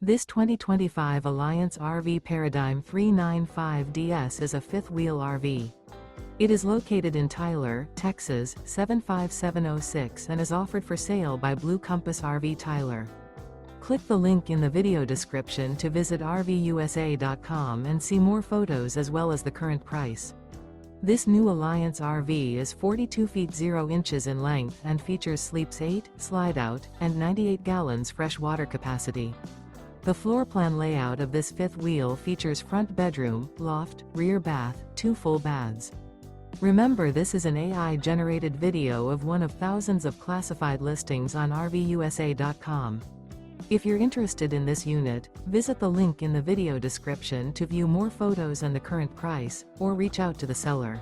This 2025 Alliance RV Paradigm 395DS is a fifth-wheel RV. It is located in Tyler, Texas, 75706 and is offered for sale by Blue Compass RV Tyler. Click the link in the video description to visit RVUSA.com and see more photos as well as the current price. This new Alliance RV is 42 feet 0 inches in length and features sleeps 8, slide-out, and 98 gallons fresh water capacity. The floor plan layout of this fifth wheel features front bedroom, loft, rear bath, 2 full baths. Remember, this is an AI-generated video of one of thousands of classified listings on RVUSA.com. If you're interested in this unit, visit the link in the video description to view more photos and the current price, or reach out to the seller.